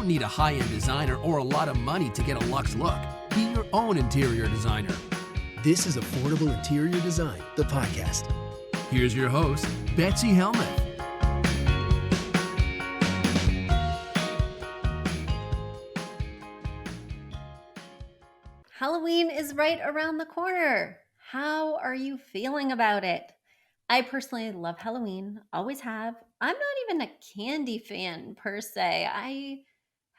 don't need a high-end designer or a lot of money to get a luxe look. Be your own interior designer. This is Affordable Interior Design, the podcast. Here's your host, Betsy Helmuth. Halloween is right around the corner. How are you feeling about it? I personally love Halloween, always have. I'm not even a candy fan per se. I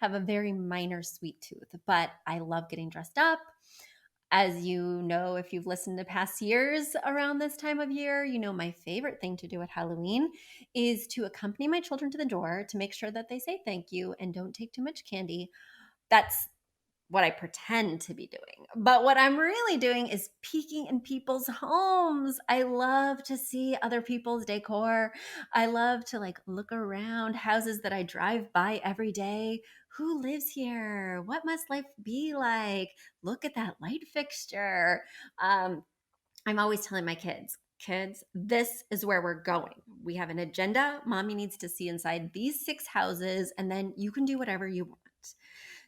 have a very minor sweet tooth, but I love getting dressed up. As you know, if you've listened to past years around this time of year, you know my favorite thing to do at Halloween is to accompany my children to the door to make sure that they say thank you and don't take too much candy. That's what I pretend to be doing. But what I'm really doing is peeking in people's homes. I love to see other people's decor. I love to look around houses that I drive by every day. Who lives here? What must life be like? Look at that light fixture. I'm always telling my kids, this is where we're going. We have an agenda. Mommy needs to see inside these 6 houses, and then you can do whatever you want.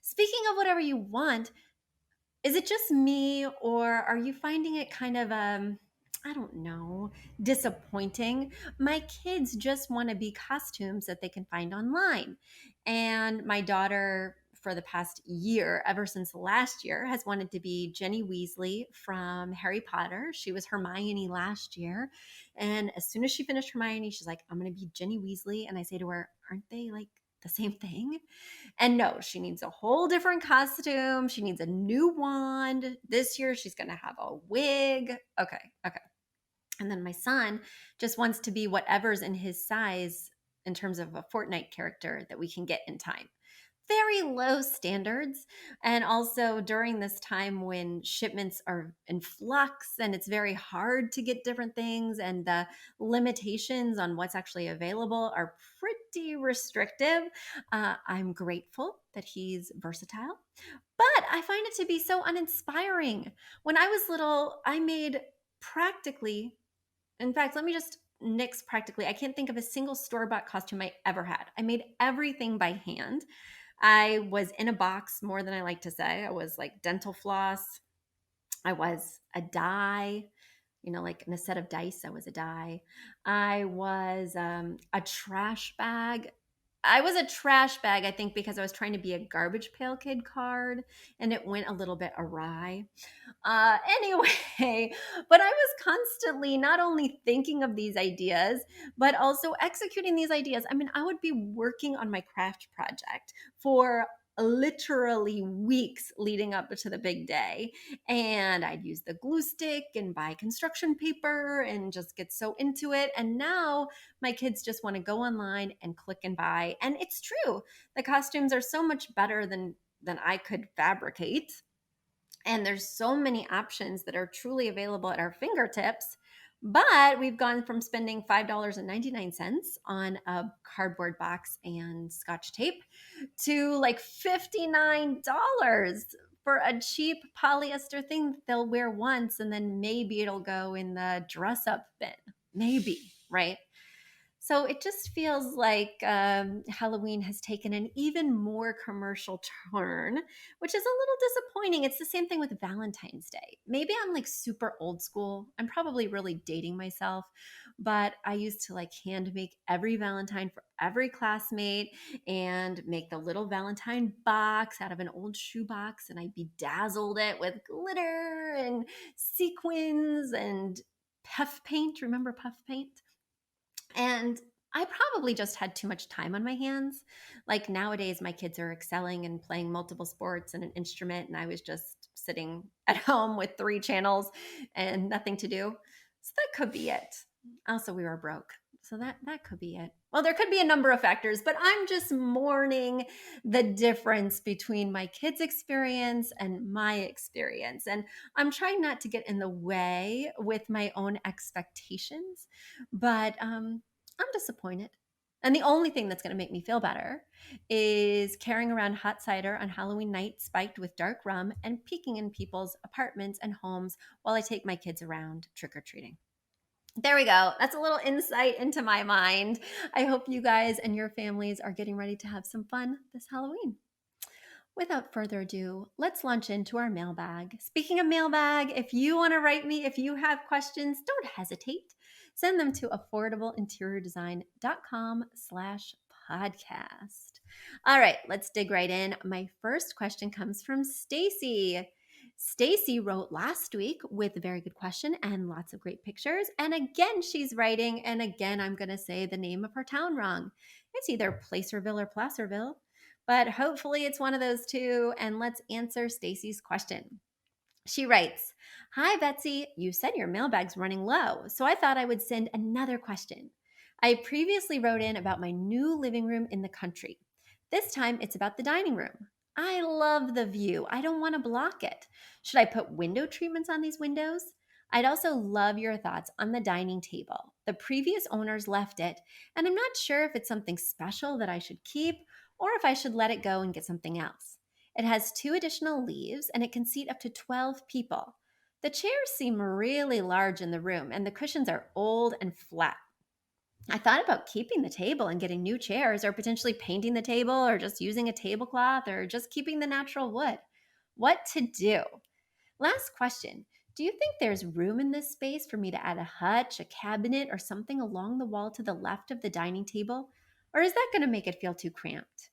Speaking of whatever you want, is it just me or are you finding it kind of, I don't know, disappointing? My kids just want to be costumes that they can find online. And my daughter, for the past year, ever since last year, has wanted to be Jenny Weasley from Harry Potter. She was Hermione last year. And as soon as she finished Hermione, she's like, I'm going to be Jenny Weasley. And I say to her, aren't they like the same thing? And no, she needs a whole different costume. She needs a new wand. This year, she's going to have a wig. Okay. And then my son just wants to be whatever's in his size in terms of a Fortnite character that we can get in time. Very low standards. And also during this time when shipments are in flux and it's very hard to get different things and the limitations on what's actually available are pretty restrictive. I'm grateful that he's versatile, but I find it to be so uninspiring. When I was little, I made practically, in fact, let me just nix practically. I can't think of a single store-bought costume I ever had. I made everything by hand. I was in a box more than I like to say. I was like dental floss. I was a die, like in a set of dice, I was a die. I was a trash bag. I was a trash bag, I think, because I was trying to be a garbage pail kid card and it went a little bit awry. Anyway, but I was constantly not only thinking of these ideas, but also executing these ideas. I mean, I would be working on my craft project for literally weeks leading up to the big day. And I'd use the glue stick and buy construction paper and just get so into it. And now my kids just want to go online and click and buy. And it's true. The costumes are so much better than I could fabricate. And there's so many options that are truly available at our fingertips. But we've gone from spending $5.99 on a cardboard box and scotch tape to like $59 for a cheap polyester thing that they'll wear once and then maybe it'll go in the dress up bin. Maybe, right? So it just feels like Halloween has taken an even more commercial turn, which is a little disappointing. It's the same thing with Valentine's Day. Maybe I'm like super old school. I'm probably really dating myself, but I used to like hand make every Valentine for every classmate and make the little Valentine box out of an old shoebox, and I bedazzled it with glitter and sequins and puff paint. Remember puff paint? And I probably just had too much time on my hands. Like nowadays, my kids are excelling and playing multiple sports and an instrument, and I was just sitting at home with 3 channels and nothing to do. So that could be it. Also, we were broke. So that could be it. Well, there could be a number of factors, but I'm just mourning the difference between my kids' experience and my experience. And I'm trying not to get in the way with my own expectations, but I'm disappointed. And the only thing that's going to make me feel better is carrying around hot cider on Halloween night spiked with dark rum and peeking in people's apartments and homes while I take my kids around trick-or-treating. There we go. That's a little insight into my mind. I hope you guys and your families are getting ready to have some fun this Halloween. Without further ado, let's launch into our mailbag. Speaking of mailbag, if you want to write me, if you have questions, don't hesitate. Send them to affordableinteriordesign.com/podcast. All right, let's dig right in. My first question comes from Stacey. Stacey wrote last week with a very good question and lots of great pictures. And again, she's writing, and again, I'm going to say the name of her town wrong. It's either Placerville or Placerville, but hopefully it's one of those two. And let's answer Stacey's question. She writes, "Hi, Betsy. You said your mailbag's running low, so I thought I would send another question. I previously wrote in about my new living room in the country. This time it's about the dining room. I love the view. I don't want to block it. Should I put window treatments on these windows? I'd also love your thoughts on the dining table. The previous owners left it, and I'm not sure if it's something special that I should keep or if I should let it go and get something else. It has 2 additional leaves and it can seat up to 12 people. The chairs seem really large in the room and the cushions are old and flat. I thought about keeping the table and getting new chairs or potentially painting the table or just using a tablecloth or just keeping the natural wood. What to do? Last question. Do you think there's room in this space for me to add a hutch, a cabinet, or something along the wall to the left of the dining table? Or is that going to make it feel too cramped?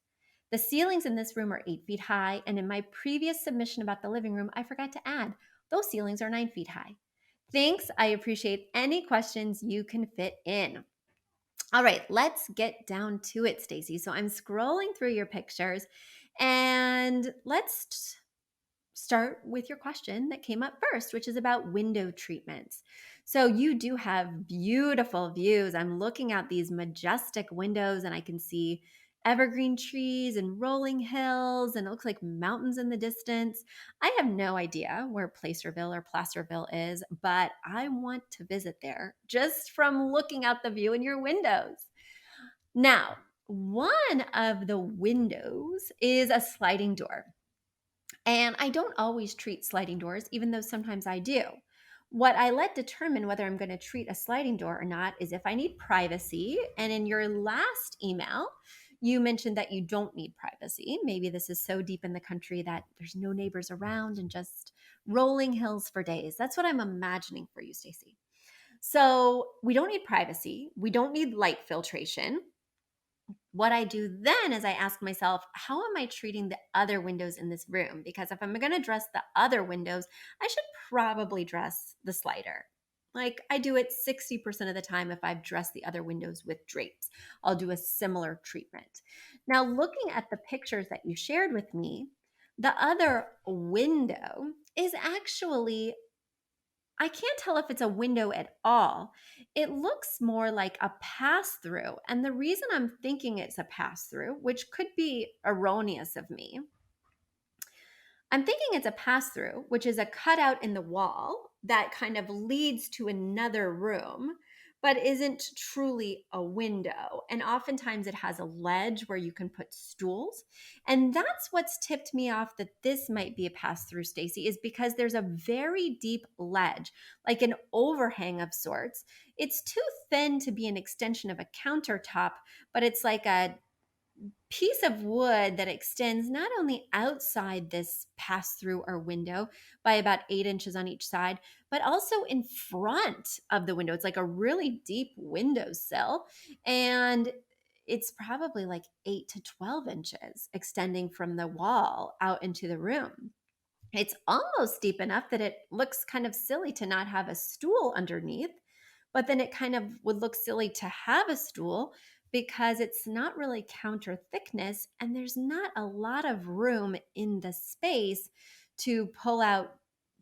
The ceilings in this room are 8 feet high, and in my previous submission about the living room, I forgot to add those ceilings are 9 feet high. Thanks. I appreciate any questions you can fit in. All right, let's get down to it, Stacey. So I'm scrolling through your pictures, and let's start with your question that came up first, which is about window treatments. So you do have beautiful views. I'm looking out these majestic windows and I can see evergreen trees and rolling hills, and it looks like mountains in the distance. I have no idea where Placerville or Placerville is, but I want to visit there just from looking out the view in your windows. Now, one of the windows is a sliding door. And I don't always treat sliding doors, even though sometimes I do. What I let determine whether I'm going to treat a sliding door or not is if I need privacy. And in your last email, you mentioned that you don't need privacy. Maybe this is so deep in the country that there's no neighbors around and just rolling hills for days. That's what I'm imagining for you, Stacey. So we don't need privacy. We don't need light filtration. What I do then is I ask myself, how am I treating the other windows in this room? Because if I'm going to dress the other windows, I should probably dress the slider. Like I do it 60% of the time if I've dressed the other windows with drapes. I'll do a similar treatment. Now, looking at the pictures that you shared with me, the other window is actually, I can't tell if it's a window at all. It looks more like a pass through. And the reason I'm thinking it's a pass through, which could be erroneous of me, I'm thinking it's a pass through, which is a cutout in the wall that kind of leads to another room, but isn't truly a window. And oftentimes it has a ledge where you can put stools. And that's what's tipped me off that this might be a pass through, Stacey, is because there's a very deep ledge, like an overhang of sorts. It's too thin to be an extension of a countertop, but it's like a piece of wood that extends not only outside this pass through or window by about 8 inches on each side, but also in front of the window. It's like a really deep windowsill. And it's probably like 8 to 12 inches extending from the wall out into the room. It's almost deep enough that it looks kind of silly to not have a stool underneath, but then it kind of would look silly to have a stool because it's not really counter thickness and there's not a lot of room in the space to pull out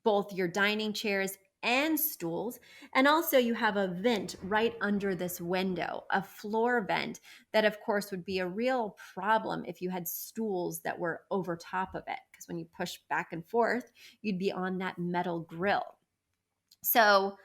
both your dining chairs and stools. And also you have a vent right under this window, a floor vent that of course would be a real problem if you had stools that were over top of it, because when you push back and forth, you'd be on that metal grill. So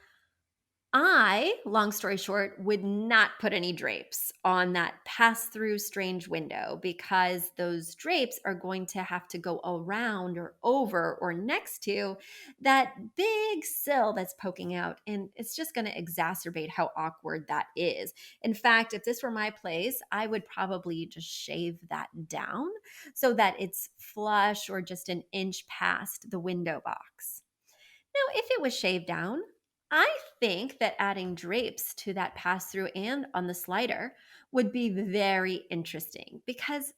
Long story short, would not put any drapes on that pass-through strange window because those drapes are going to have to go around or over or next to that big sill that's poking out. And it's just going to exacerbate how awkward that is. In fact, if this were my place, I would probably just shave that down so that it's flush or just an inch past the window box. Now, if it was shaved down, I think that adding drapes to that pass through and on the slider would be very interesting because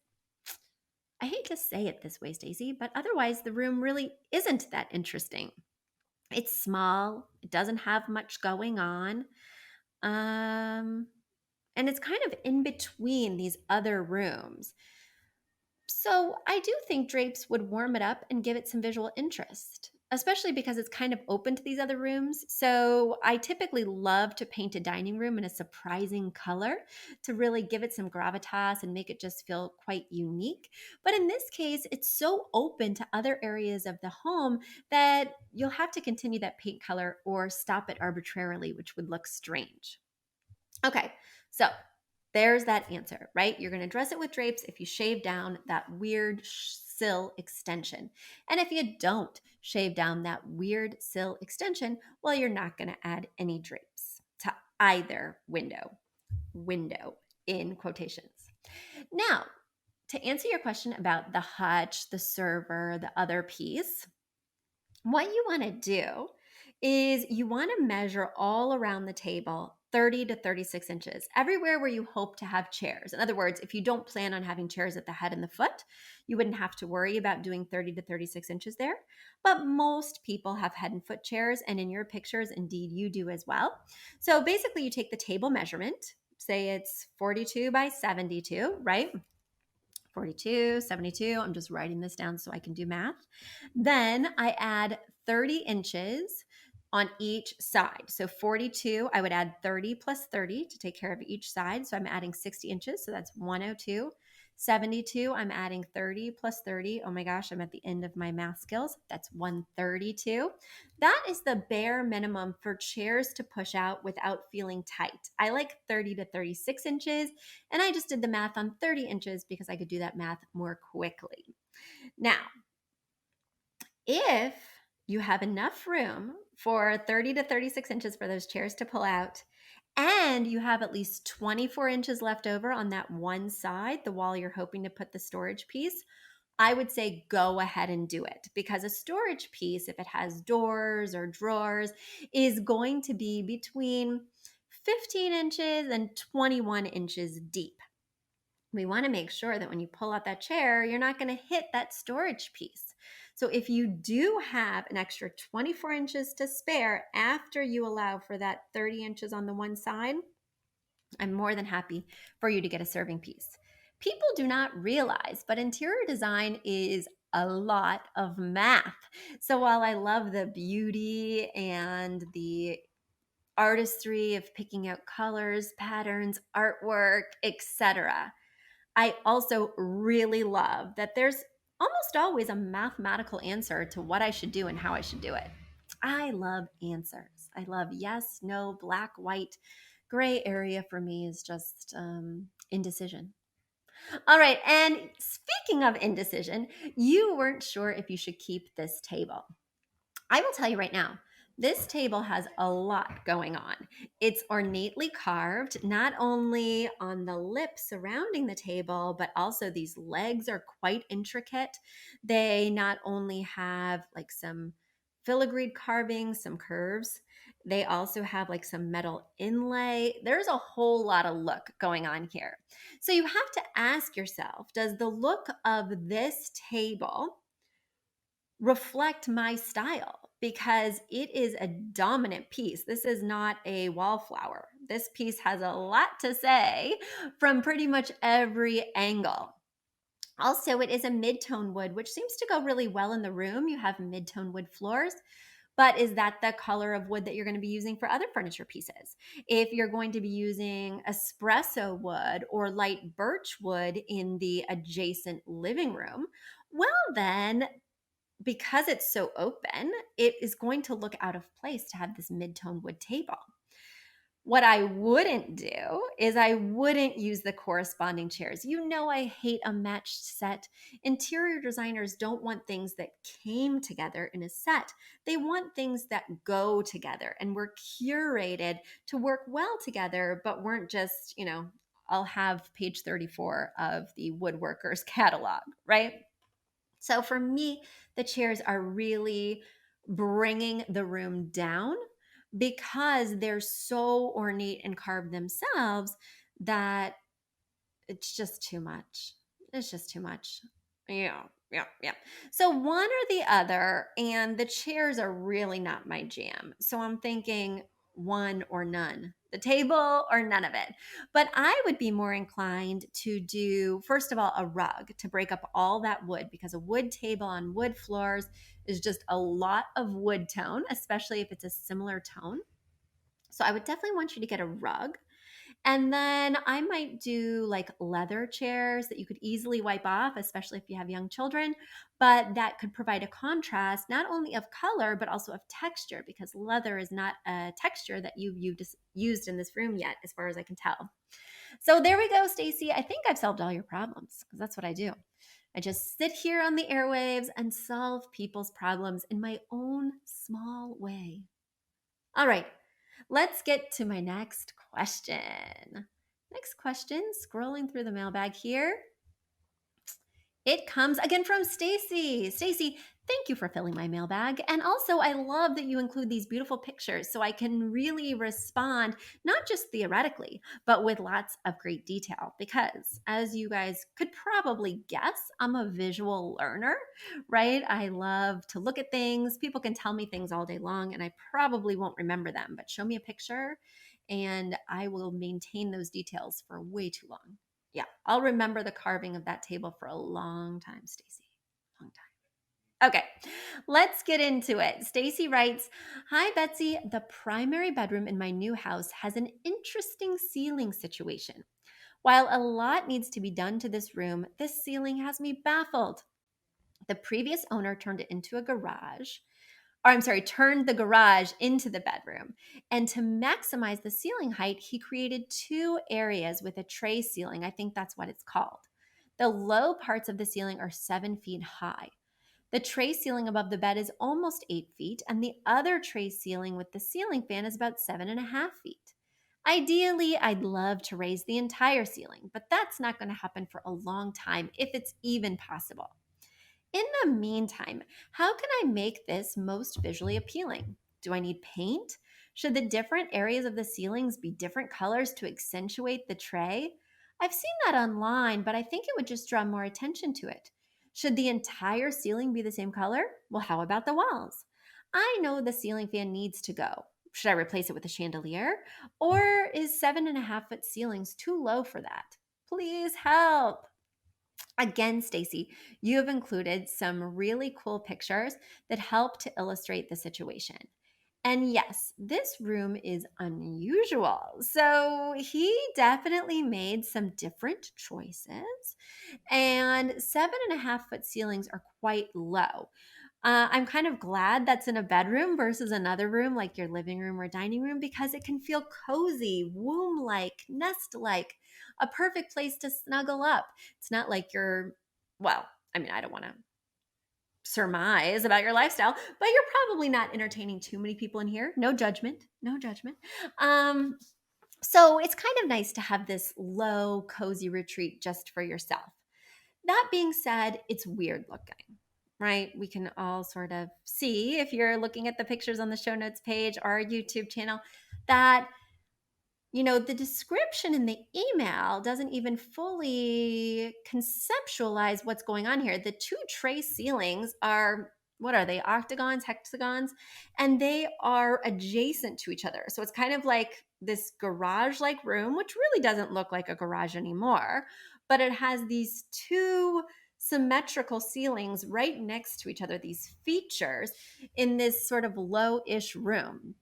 I hate to say it this way, Stacey, but otherwise the room really isn't that interesting. It's small, it doesn't have much going on, um, and it's kind of in between these other rooms. So I do think drapes would warm it up and give it some visual interest, especially because it's kind of open to these other rooms. So I typically love to paint a dining room in a surprising color to really give it some gravitas and make it just feel quite unique. But in this case, it's so open to other areas of the home that you'll have to continue that paint color or stop it arbitrarily, which would look strange. Okay, so there's that answer, right? You're going to dress it with drapes if you shave down that weird sill extension. And if you don't shave down that weird sill extension, well, you're not going to add any drapes to either window in quotations. Now, to answer your question about the hutch, the server, the other piece, what you want to do is you want to measure all around the table 30 to 36 inches, everywhere where you hope to have chairs. In other words, if you don't plan on having chairs at the head and the foot, you wouldn't have to worry about doing 30 to 36 inches there. But most people have head and foot chairs, and in your pictures, indeed, you do as well. So basically, you take the table measurement, say it's 42 by 72, right? 42, 72. I'm just writing this down so I can do math. Then I add 30 inches on each side. So 42, I would add 30 plus 30 to take care of each side. So I'm adding 60 inches. So that's 102. 72, I'm adding 30 plus 30. Oh my gosh, I'm at the end of my math skills. That's 132. That is the bare minimum for chairs to push out without feeling tight. I like 30 to 36 inches, and I just did the math on 30 inches because I could do that math more quickly. Now, if you have enough room for 30 to 36 inches for those chairs to pull out, and you have at least 24 inches left over on that one side, the wall you're hoping to put the storage piece, I would say go ahead and do it because a storage piece, if it has doors or drawers, is going to be between 15 inches and 21 inches deep. We want to make sure that when you pull out that chair, you're not going to hit that storage piece. So if you do have an extra 24 inches to spare after you allow for that 30 inches on the one side, I'm more than happy for you to get a serving piece. People do not realize, but interior design is a lot of math. So while I love the beauty and the artistry of picking out colors, patterns, artwork, etc., I also really love that there's almost always a mathematical answer to what I should do and how I should do it. I love answers. I love yes, no, black, white. Gray area for me is just indecision. All right. And speaking of indecision, you weren't sure if you should keep this table. I will tell you right now, this table has a lot going on. It's ornately carved, not only on the lip surrounding the table, but also these legs are quite intricate. They not only have like some filigreed carvings, some curves, they also have like some metal inlay. There's a whole lot of look going on here. So you have to ask yourself, does the look of this table reflect my style? Because it is a dominant piece. This is not a wallflower. This piece has a lot to say from pretty much every angle. Also, it is a mid-tone wood, which seems to go really well in the room. You have mid-tone wood floors. But is that the color of wood that you're going to be using for other furniture pieces? If you're going to be using espresso wood or light birch wood in the adjacent living room, well, then because it's so open, it is going to look out of place to have this mid-tone wood table. What I wouldn't do is I wouldn't use the corresponding chairs. You know, I hate a matched set. Interior designers don't want things that came together in a set. They want things that go together and were curated to work well together, but weren't just, I'll have page 34 of the woodworker's catalog, right? So for me, the chairs are really bringing the room down because they're so ornate and carved themselves that it's just too much. It's just too much. Yeah, yeah, yeah. So one or the other, and the chairs are really not my jam. So I'm thinking one or none, the table or none of it. But I would be more inclined to do, first of all, a rug to break up all that wood, because a wood table on wood floors is just a lot of wood tone, especially if it's a similar tone. So I would definitely want you to get a rug. And then I might do like leather chairs that you could easily wipe off, especially if you have young children, but that could provide a contrast not only of color, but also of texture, because leather is not a texture that you've used in this room yet, as far as I can tell. So there we go, Stacey. I think I've solved all your problems, because that's what I do. I just sit here on the airwaves and solve people's problems in my own small way. All right, let's get to my next question. Next question, scrolling through the mailbag here. It comes again from Stacey. Stacey, thank you for filling my mailbag. And also, I love that you include these beautiful pictures so I can really respond, not just theoretically, but with lots of great detail. Because as you guys could probably guess, I'm a visual learner, right? I love to look at things. People can tell me things all day long, and I probably won't remember them, but show me a picture and I will maintain those details for way too long. Yeah, I'll remember the carving of that table for a long time, Stacey. Long time. Okay, let's get into it. Stacey writes, "Hi Betsy, the primary bedroom in my new house has an interesting ceiling situation. While a lot needs to be done to this room, this ceiling has me baffled. The previous owner turned it into a garage, or I'm sorry, turned the garage into the bedroom. And to maximize the ceiling height, he created two areas with a tray ceiling. I think that's what it's called. The low parts of the ceiling are 7 feet high. The tray ceiling above the bed is almost 8 feet, and the other tray ceiling with the ceiling fan is about 7.5 feet. Ideally, I'd love to raise the entire ceiling, but that's not going to happen for a long time, if it's even possible. In the meantime, how can I make this most visually appealing? Do I need paint? Should the different areas of the ceilings be different colors to accentuate the tray? I've seen that online, but I think it would just draw more attention to it. Should the entire ceiling be the same color? Well, how about the walls? I know the ceiling fan needs to go. Should I replace it with a chandelier? Or is 7.5 foot ceilings too low for that? Please help. Again, Stacey, you have included some really cool pictures that help to illustrate the situation. And yes, this room is unusual. So he definitely made some different choices. And 7.5 foot ceilings are quite low. I'm kind of glad that's in a bedroom versus another room like your living room or dining room, because it can feel cozy, womb like, nest like, a perfect place to snuggle up. It's not like you're, well, I mean, I don't want to surmise about your lifestyle, but you're probably not entertaining too many people in here. No judgment, no judgment. Um, so it's kind of nice to have this low, cozy retreat just for yourself. That being said, it's weird looking, right? We can all sort of see, if you're looking at the pictures on the show notes page or our YouTube channel, that the description in the email doesn't even fully conceptualize what's going on here. The two tray ceilings are, what are they, octagons, hexagons, and they are adjacent to each other. So it's kind of like this garage like room, which really doesn't look like a garage anymore, but it has these two symmetrical ceilings right next to each other, these features in this sort of low-ish room.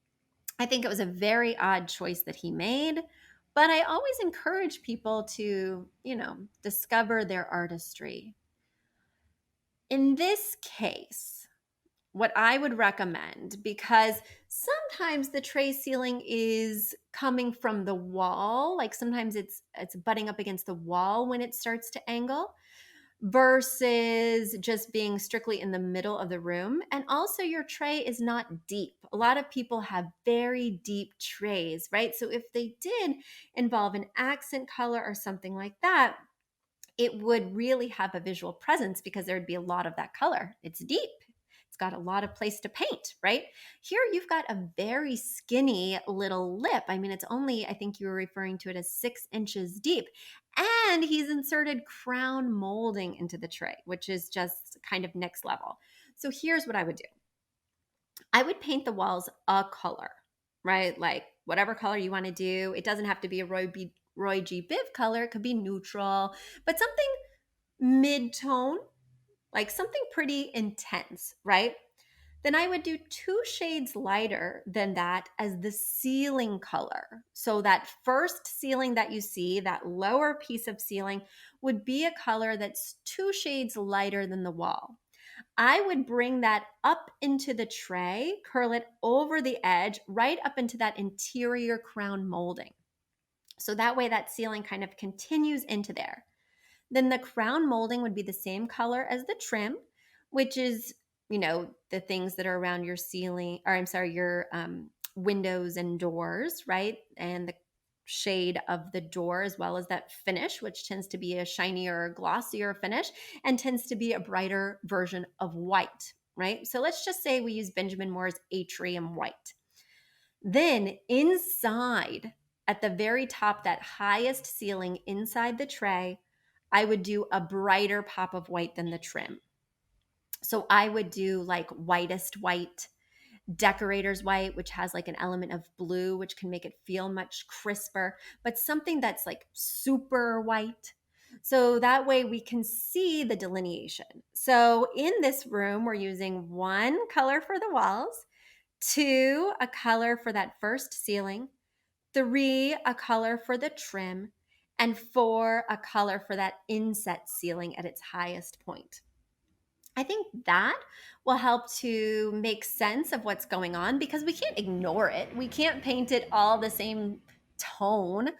I think it was a very odd choice that he made, but I always encourage people to, discover their artistry. In this case, what I would recommend, because sometimes the tray ceiling is coming from the wall, like sometimes it's butting up against the wall when it starts to angle, versus just being strictly in the middle of the room. And also, your tray is not deep. A lot of people have very deep trays, right? So if they did involve an accent color or something like that, it would really have a visual presence because there would be a lot of that color. It's deep. It's got a lot of place to paint, right? Here you've got a very skinny little lip. I mean, it's only, I think you were referring to it as 6 inches deep. And he's inserted crown molding into the tray, which is just kind of next level. So here's what I would do. I would paint the walls a color, right? Like whatever color you want to do. It doesn't have to be a Roy G. Biv color. It could be neutral, but something mid-tone, like something pretty intense, right? Then I would do 2 shades lighter than that as the ceiling color. So that first ceiling that you see, that lower piece of ceiling, would be a color that's 2 shades lighter than the wall. I would bring that up into the tray, curl it over the edge, right up into that interior crown molding. So that way that ceiling kind of continues into there. Then the crown molding would be the same color as the trim, which is, the things that are around your ceiling, or I'm sorry, your windows and doors, right? And the shade of the door, as well as that finish, which tends to be a shinier, glossier finish and tends to be a brighter version of white, right? So let's just say we use Benjamin Moore's Atrium White. Then inside, at the very top, that highest ceiling inside the tray, I would do a brighter pop of white than the trim. So I would do like whitest white, decorator's white, which has like an element of blue, which can make it feel much crisper, but something that's like super white. So that way we can see the delineation. So in this room, we're using 1 color for the walls, 2, a color for that first ceiling, 3, a color for the trim, and 4, a color for that inset ceiling at its highest point. I think that will help to make sense of what's going on because we can't ignore it. We can't paint it all the same tone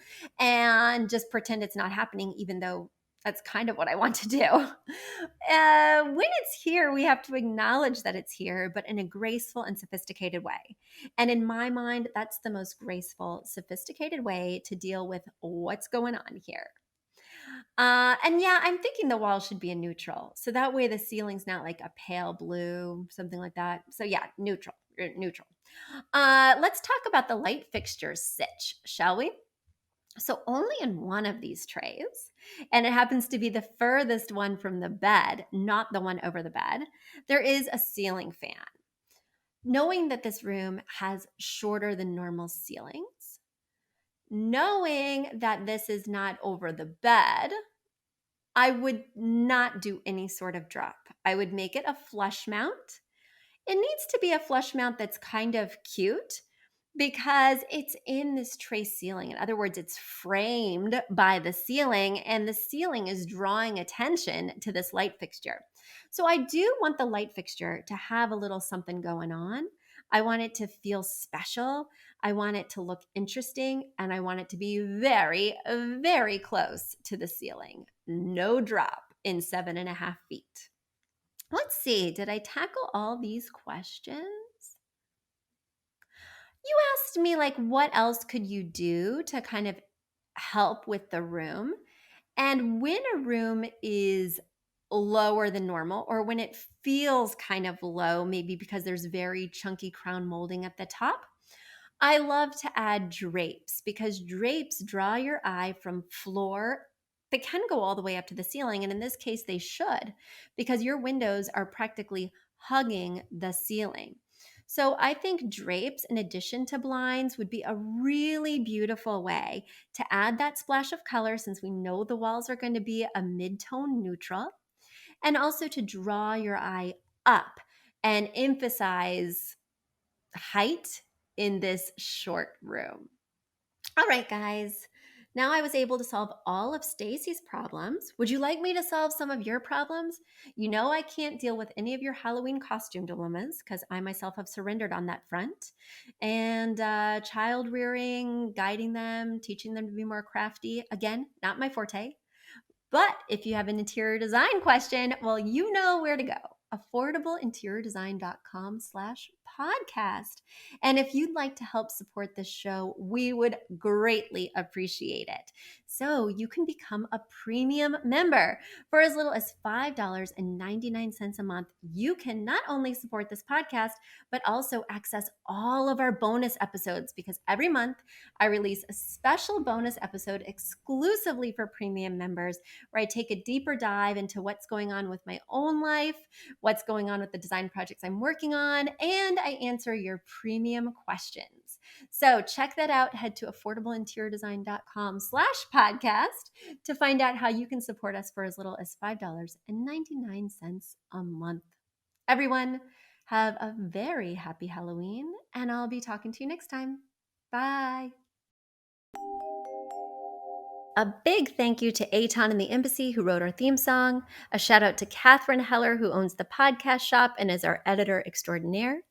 and just pretend it's not happening, even though that's kind of what I want to do. When it's here, we have to acknowledge that it's here, but in a graceful and sophisticated way. And in my mind, that's the most graceful, sophisticated way to deal with what's going on here. And yeah, I'm thinking the wall should be a neutral. So that way the ceiling's not like a pale blue, something like that. So yeah, neutral, neutral. Let's talk about the light fixture sitch, shall we? So only in one of these trays, and it happens to be the furthest one from the bed, not the one over the bed, there is a ceiling fan. Knowing that this room has shorter than normal ceilings, knowing that this is not over the bed, I would not do any sort of drop. I would make it a flush mount. It needs to be a flush mount that's kind of cute because it's in this tray ceiling. In other words, it's framed by the ceiling and the ceiling is drawing attention to this light fixture. So I do want the light fixture to have a little something going on. I want it to feel special. I want it to look interesting, and I want it to be very, very close to the ceiling. No drop in 7.5 feet. Let's see, did I tackle all these questions? You asked me, like, what else could you do to kind of help with the room? And when a room is lower than normal, or when it feels kind of low, maybe because there's very chunky crown molding at the top, I love to add drapes because drapes draw your eye from floor. They can go all the way up to the ceiling. And in this case, they should because your windows are practically hugging the ceiling. So I think drapes, in addition to blinds, would be a really beautiful way to add that splash of color since we know the walls are going to be a mid-tone neutral, and also to draw your eye up and emphasize height in this short room. All right, guys. Now I was able to solve all of Stacey's problems. Would you like me to solve some of your problems? You know I can't deal with any of your Halloween costume dilemmas because I myself have surrendered on that front. And child rearing, guiding them, teaching them to be more crafty, again, not my forte. But if you have an interior design question, well, you know where to go. affordableinteriordesign.com/podcast. And if you'd like to help support this show, we would greatly appreciate it. So you can become a premium member for as little as $5.99 a month. You can not only support this podcast, but also access all of our bonus episodes because every month I release a special bonus episode exclusively for premium members where I take a deeper dive into what's going on with my own life, what's going on with the design projects I'm working on, and I answer your premium questions. So check that out. Head to affordableinteriordesign.com/podcast to find out how you can support us for as little as $5.99 a month. Everyone, have a very happy Halloween, and I'll be talking to you next time. Bye. A big thank you to Aton and the Embassy who wrote our theme song. A shout out to Catherine Heller who owns the podcast shop and is our editor extraordinaire.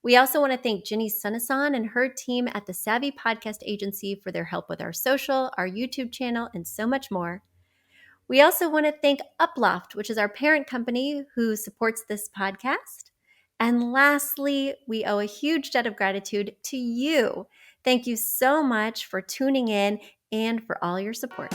We also want to thank Ginny Sunasan and her team at the Savvy Podcast Agency for their help with our social, our YouTube channel, and so much more. We also want to thank Uploft, which is our parent company who supports this podcast. And lastly, we owe a huge debt of gratitude to you. Thank you so much for tuning in and for all your support.